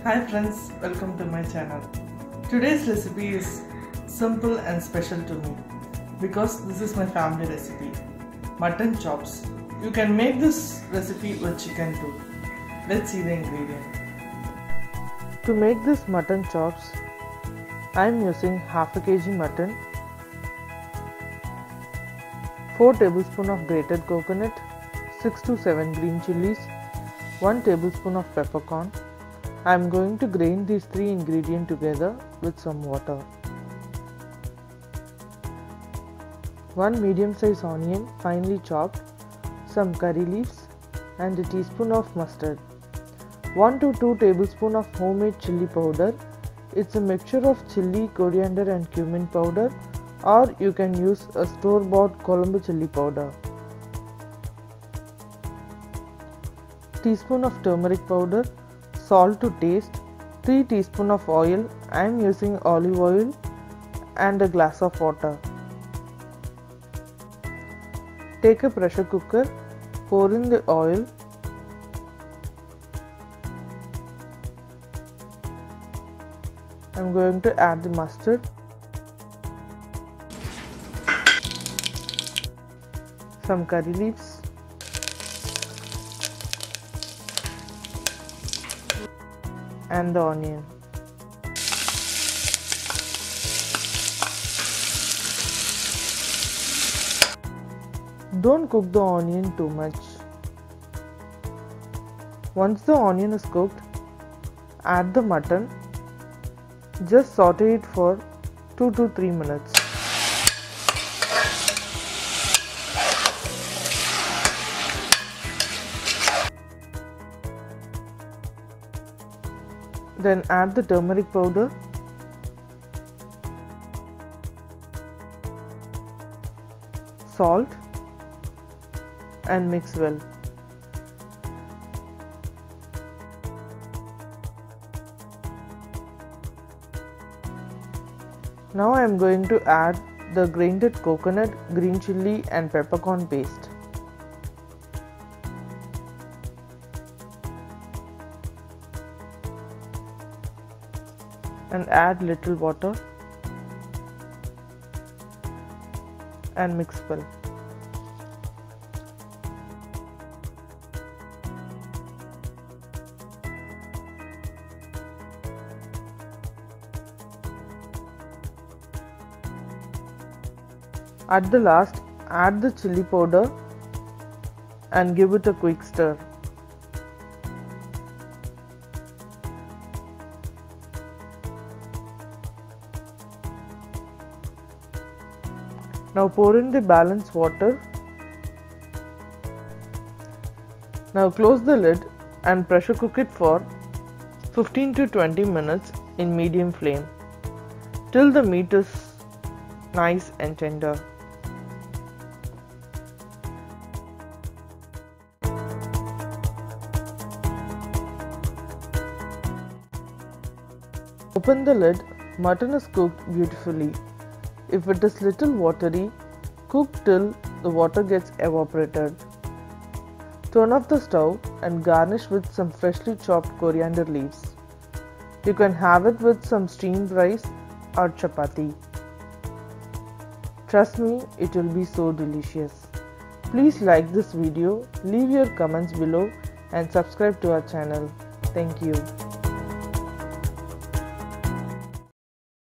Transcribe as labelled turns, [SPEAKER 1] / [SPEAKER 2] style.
[SPEAKER 1] Hi friends, welcome to my channel. Today's recipe is simple and special to me because this is my family recipe, mutton chops. You can make this recipe with chicken too. Let's see the ingredient. To make this mutton chops, I am using half a kg mutton, 4 tablespoons of grated coconut, 6 to 7 green chilies, 1 tablespoon of peppercorn. I am going to grind these 3 ingredients together with some water. 1 medium-sized onion finely chopped, some curry leaves and a teaspoon of mustard. 1 to 2 tablespoons of homemade chili powder. It's a mixture of chili, coriander and cumin powder, or you can use a store-bought Kulambu Chili powder. Teaspoon of turmeric powder, salt to taste, 3 teaspoons of oil. I am using olive oil and a glass of water. Take a pressure cooker, pour in the oil. I am going to add the mustard, some curry leaves, and the onion. Don't cook the onion too much. Once the onion is cooked, add the mutton. Just saute it for 2 to 3 minutes. Then add the turmeric powder, salt and mix well. Now I am going to add the grated coconut, green chili and peppercorn paste. And add little water and mix well. At the last, add the chili powder and give it a quick stir. Now pour in the balanced water. Now close the lid and pressure cook it for 15 to 20 minutes in medium flame till the meat is nice and tender. Open the lid. Mutton is cooked beautifully. If it is little watery, cook till the water gets evaporated. Turn off the stove and garnish with some freshly chopped coriander leaves. You can have it with some steamed rice or chapati. Trust me, it will be so delicious. Please like this video, leave your comments below and subscribe to our channel. Thank you.